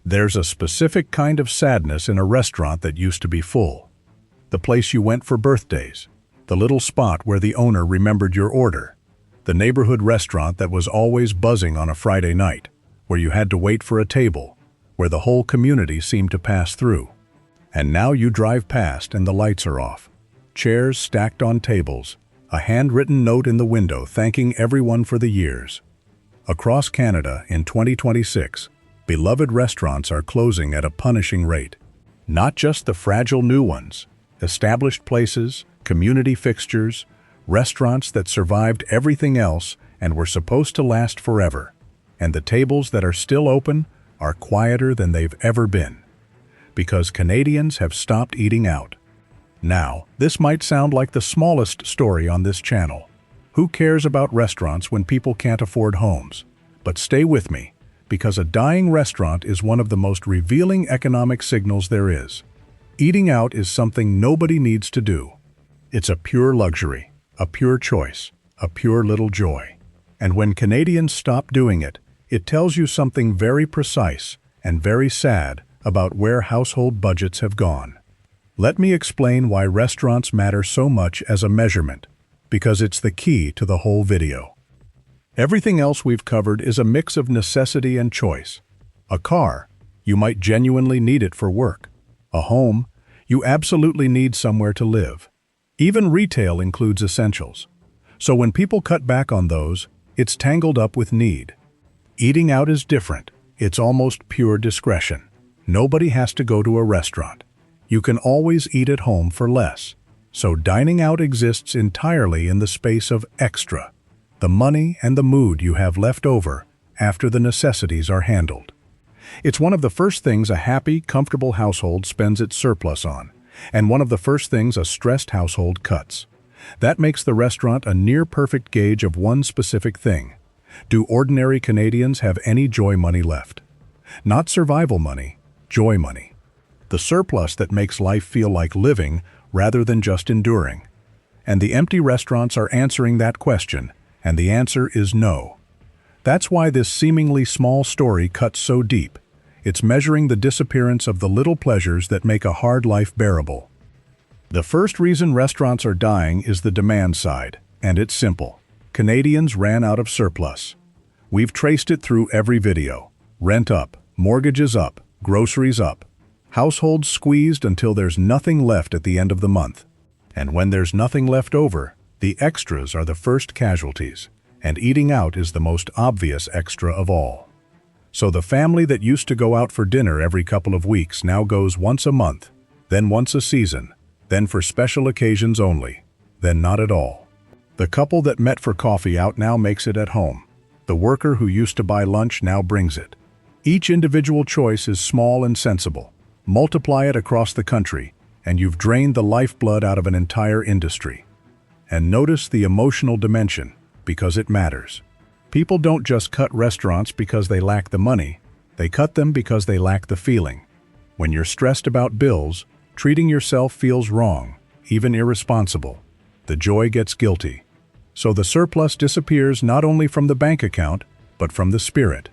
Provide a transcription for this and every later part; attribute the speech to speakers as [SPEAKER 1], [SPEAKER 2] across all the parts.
[SPEAKER 1] There's a specific kind of sadness in a restaurant that used to be full. The place you went for birthdays, the little spot where the owner remembered your order, the neighborhood restaurant that was always buzzing on a Friday night, where you had to wait for a table, where the whole community seemed to pass through. And now you drive past and the lights are off. Chairs stacked on tables, a handwritten note in the window thanking everyone for the years. Across Canada in 2026, beloved restaurants are closing at a punishing rate. Not just the fragile new ones, established places, community fixtures, restaurants that survived everything else and were supposed to last forever. And the tables that are still open are quieter than they've ever been. Because Canadians have stopped eating out. Now, this might sound like the smallest story on this channel. Who cares about restaurants when people can't afford homes? But stay with me, because a dying restaurant is one of the most revealing economic signals there is. Eating out is something nobody needs to do. It's a pure luxury, a pure choice, a pure little joy. And when Canadians stop doing it, it tells you something very precise and very sad about where household budgets have gone. Let me explain why restaurants matter so much as a measurement, because it's the key to the whole video. Everything else we've covered is a mix of necessity and choice. A car, you might genuinely need it for work. A home, you absolutely need somewhere to live. Even retail includes essentials. So when people cut back on those, it's tangled up with need. Eating out is different. It's almost pure discretion. Nobody has to go to a restaurant. You can always eat at home for less. So dining out exists entirely in the space of extra, the money and the mood you have left over after the necessities are handled. It's one of the first things a happy, comfortable household spends its surplus on, and one of the first things a stressed household cuts. That makes the restaurant a near-perfect gauge of one specific thing. Do ordinary Canadians have any joy money left? Not survival money, joy money. The surplus that makes life feel like living rather than just enduring. And the empty restaurants are answering that question, and the answer is no. That's why this seemingly small story cuts so deep. It's measuring the disappearance of the little pleasures that make a hard life bearable. The first reason restaurants are dying is the demand side, and it's simple. Canadians ran out of surplus. We've traced it through every video. Rent up, mortgages up, groceries up. Households squeezed until there's nothing left at the end of the month. And when there's nothing left over, the extras are the first casualties, and eating out is the most obvious extra of all. So the family that used to go out for dinner every couple of weeks now goes once a month, then once a season, then for special occasions only, then not at all. The couple that met for coffee out now makes it at home. The worker who used to buy lunch now brings it. Each individual choice is small and sensible. Multiply it across the country, and you've drained the lifeblood out of an entire industry. And notice the emotional dimension, because it matters. People don't just cut restaurants because they lack the money, they cut them because they lack the feeling. When you're stressed about bills, treating yourself feels wrong, even irresponsible. The joy gets guilty. So the surplus disappears not only from the bank account, but from the spirit.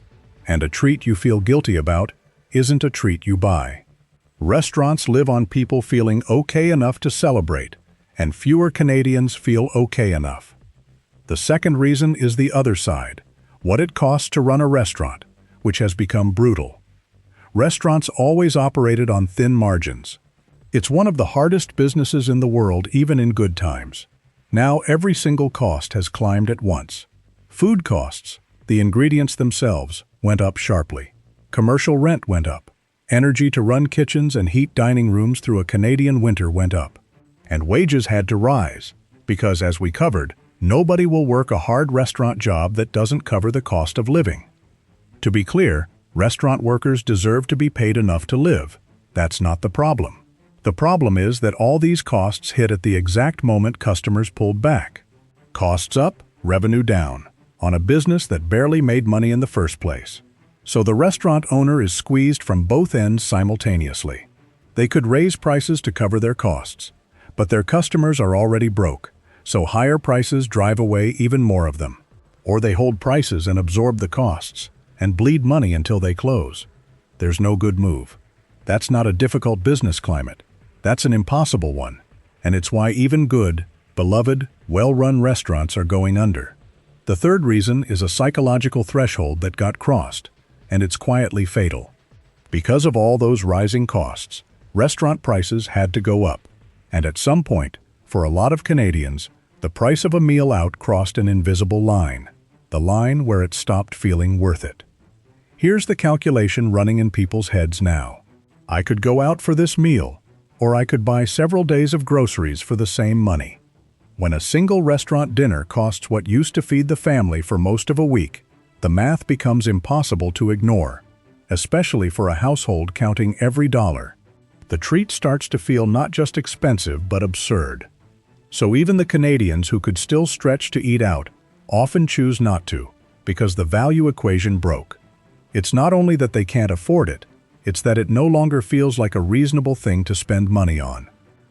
[SPEAKER 1] And a treat you feel guilty about isn't a treat you buy. Restaurants live on people feeling okay enough to celebrate, and fewer Canadians feel okay enough. The second reason is the other side, what it costs to run a restaurant, which has become brutal. Restaurants always operated on thin margins. It's one of the hardest businesses in the world, even in good times. Now every single cost has climbed at once. Food costs, the ingredients themselves, went up sharply. Commercial rent went up. Energy to run kitchens and heat dining rooms through a Canadian winter went up. And wages had to rise, because as we covered, nobody will work a hard restaurant job that doesn't cover the cost of living. To be clear, restaurant workers deserve to be paid enough to live. That's not the problem. The problem is that all these costs hit at the exact moment customers pulled back. Costs up, revenue down, on a business that barely made money in the first place. So the restaurant owner is squeezed from both ends simultaneously. They could raise prices to cover their costs, but their customers are already broke, so higher prices drive away even more of them. Or they hold prices and absorb the costs, and bleed money until they close. there's no good move. That's not a difficult business climate. That's an impossible one. And it's why even good, beloved, well-run restaurants are going under. The third reason is a psychological threshold that got crossed, and it's quietly fatal. Because of all those rising costs, restaurant prices had to go up. And at some point, for a lot of Canadians, the price of a meal out crossed an invisible line, the line where it stopped feeling worth it. Here's the calculation running in people's heads now. I could go out for this meal, or I could buy several days of groceries for the same money. When a single restaurant dinner costs what used to feed the family for most of a week, the math becomes impossible to ignore, especially for a household counting every dollar. The treat starts to feel not just expensive but absurd. So even the Canadians who could still stretch to eat out often choose not to, because the value equation broke. It's not only that they can't afford it, it's that it no longer feels like a reasonable thing to spend money on.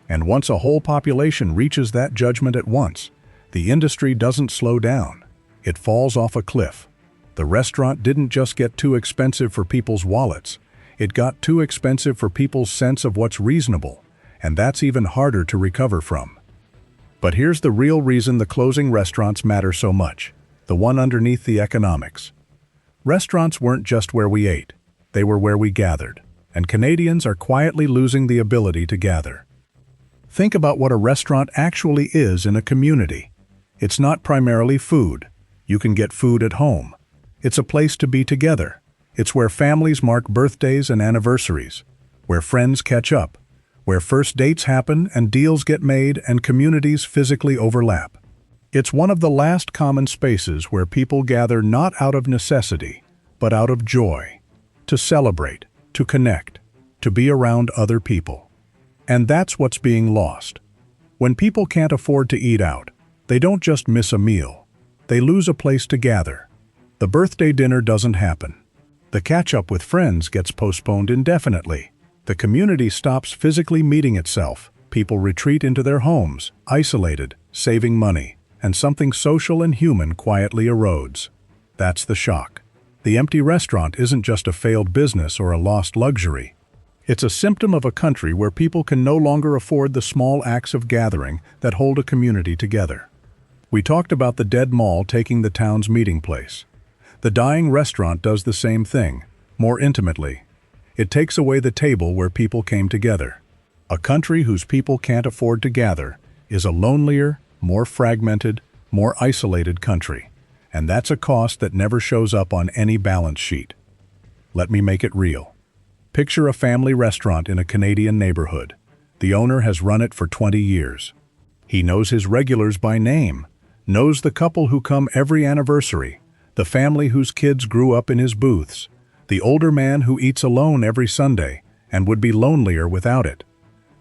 [SPEAKER 1] And once a whole population reaches that judgment at once, the industry doesn't slow down. It falls off a cliff. The restaurant didn't just get too expensive for people's wallets. It got too expensive for people's sense of what's reasonable, and that's even harder to recover from. But here's the real reason the closing restaurants matter so much, the one underneath the economics. Restaurants weren't just where we ate, they were where we gathered, and Canadians are quietly losing the ability to gather. Think about what a restaurant actually is in a community. It's not primarily food. You can get food at home. It's a place to be together. It's where families mark birthdays and anniversaries, where friends catch up, where first dates happen and deals get made and communities physically overlap. It's one of the last common spaces where people gather not out of necessity, but out of joy, to celebrate, to connect, to be around other people. And that's what's being lost. When people can't afford to eat out, they don't just miss a meal. They lose a place to gather. The birthday dinner doesn't happen. The catch-up with friends gets postponed indefinitely. The community stops physically meeting itself. People retreat into their homes, isolated, saving money, and something social and human quietly erodes. That's the shock. The empty restaurant isn't just a failed business or a lost luxury. It's a symptom of a country where people can no longer afford the small acts of gathering that hold a community together. We talked about the dead mall taking the town's meeting place. The dying restaurant does the same thing, more intimately. It takes away the table where people came together. A country whose people can't afford to gather is a lonelier, more fragmented, more isolated country. And that's a cost that never shows up on any balance sheet. Let me make it real. Picture a family restaurant in a Canadian neighborhood. The owner has run it for 20 years. He knows his regulars by name, knows the couple who come every anniversary, the family whose kids grew up in his booths, the older man who eats alone every Sunday and would be lonelier without it.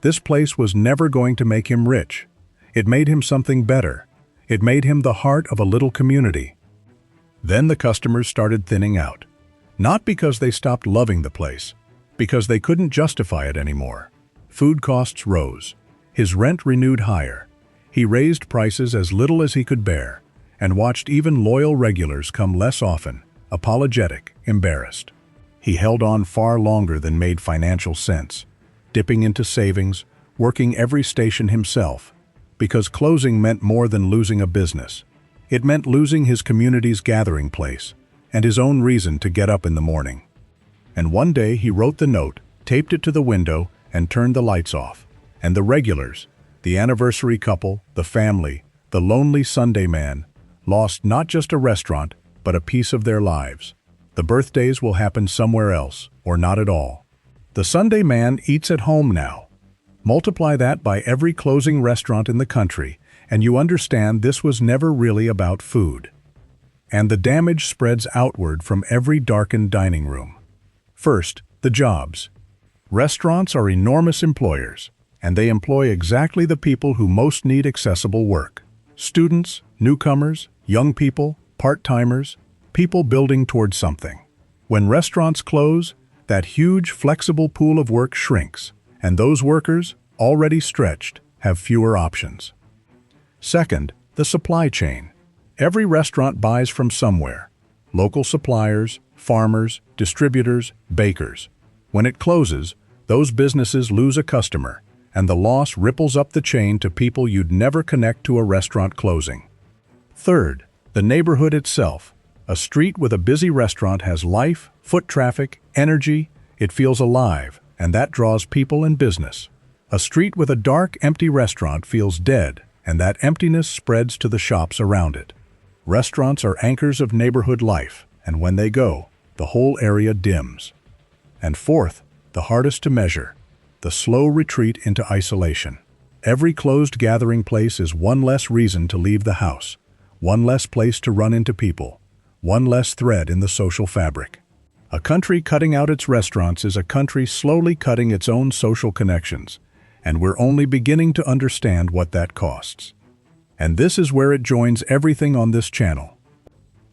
[SPEAKER 1] This place was never going to make him rich. It made him something better. It made him the heart of a little community. Then the customers started thinning out. Not because they stopped loving the place, because they couldn't justify it anymore. Food costs rose. His rent renewed higher. He raised prices as little as he could bear, and watched even loyal regulars come less often, apologetic, embarrassed. He held on far longer than made financial sense, dipping into savings, working every station himself, because closing meant more than losing a business. It meant losing his community's gathering place, and his own reason to get up in the morning. And one day he wrote the note, taped it to the window, and turned the lights off. And the regulars, the anniversary couple, the family, the lonely Sunday man, lost not just a restaurant, but a piece of their lives. The birthdays will happen somewhere else, or not at all. The Sunday man eats at home now. Multiply that by every closing restaurant in the country, and you understand this was never really about food. And the damage spreads outward from every darkened dining room. First, the jobs. Restaurants are enormous employers, and they employ exactly the people who most need accessible work. Students, newcomers, young people, part-timers, people building towards something. When restaurants close, that huge, flexible pool of work shrinks, and those workers, already stretched, have fewer options. Second, the supply chain. Every restaurant buys from somewhere. Local suppliers, farmers, distributors, bakers. When it closes, those businesses lose a customer, and the loss ripples up the chain to people you'd never connect to a restaurant closing. Third, the neighborhood itself. A street with a busy restaurant has life, foot traffic, energy. It feels alive, and that draws people and business. A street with a dark, empty restaurant feels dead, and that emptiness spreads to the shops around it. Restaurants are anchors of neighborhood life, and when they go, the whole area dims. And fourth, the hardest to measure, the slow retreat into isolation. Every closed gathering place is one less reason to leave the house, one less place to run into people, one less thread in the social fabric. A country cutting out its restaurants is a country slowly cutting its own social connections, and we're only beginning to understand what that costs. And this is where it joins everything on this channel.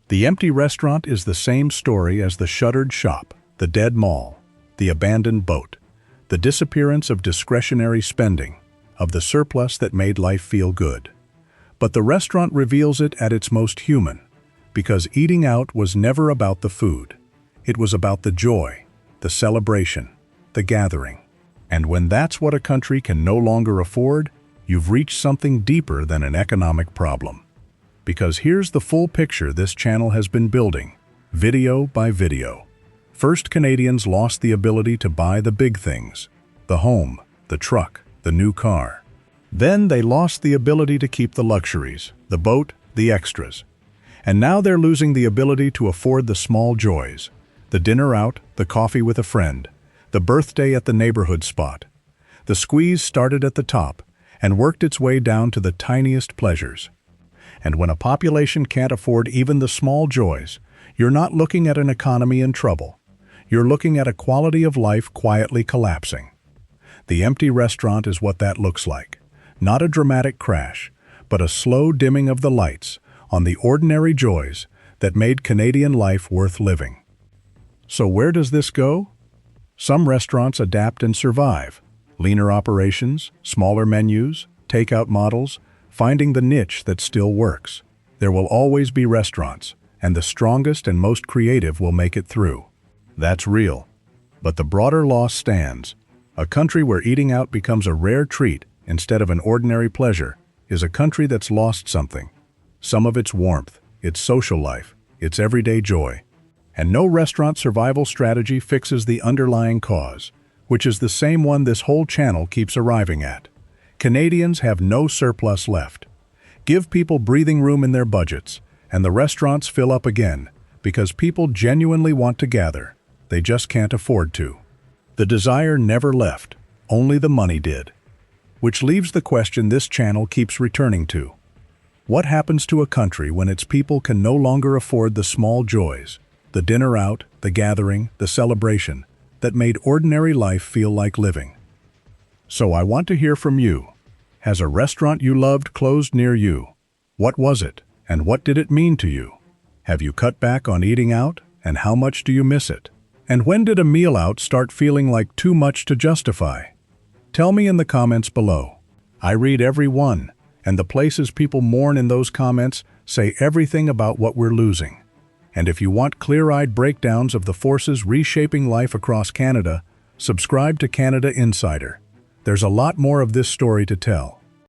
[SPEAKER 1] The empty restaurant is the same story as the shuttered shop, the dead mall, the abandoned boat, the disappearance of discretionary spending, of the surplus that made life feel good. But the restaurant reveals it at its most human, because eating out was never about the food. It was about the joy, the celebration, the gathering. And when that's what a country can no longer afford, you've reached something deeper than an economic problem. Because here's the full picture this channel has been building, video by video. First, Canadians lost the ability to buy the big things, the home, the truck, the new car. Then they lost the ability to keep the luxuries, the boat, the extras. And now they're losing the ability to afford the small joys, the dinner out, the coffee with a friend, the birthday at the neighborhood spot. The squeeze started at the top and worked its way down to the tiniest pleasures. And when a population can't afford even the small joys, you're not looking at an economy in trouble. You're looking at a quality of life quietly collapsing. The empty restaurant is what that looks like. Not a dramatic crash, but a slow dimming of the lights on the ordinary joys that made Canadian life worth living. So where does this go? Some restaurants adapt and survive. Leaner operations, smaller menus, takeout models, finding the niche that still works. There will always be restaurants, and the strongest and most creative will make it through. That's real. But the broader loss stands. A country where eating out becomes a rare treat instead of an ordinary pleasure is a country that's lost something. Some of its warmth, its social life, its everyday joy. And no restaurant survival strategy fixes the underlying cause, which is the same one this whole channel keeps arriving at. Canadians have no surplus left. Give people breathing room in their budgets, and the restaurants fill up again, because people genuinely want to gather. They just can't afford to. The desire never left, only the money did. Which leaves the question this channel keeps returning to. What happens to a country when its people can no longer afford the small joys, the dinner out, the gathering, the celebration, that made ordinary life feel like living? So I want to hear from you. Has a restaurant you loved closed near you? What was it, and what did it mean to you? Have you cut back on eating out, and how much do you miss it? And when did a meal out start feeling like too much to justify? Tell me in the comments below. I read every one, and the places people mourn in those comments say everything about what we're losing. And if you want clear-eyed breakdowns of the forces reshaping life across Canada, subscribe to Canada Insider. There's a lot more of this story to tell.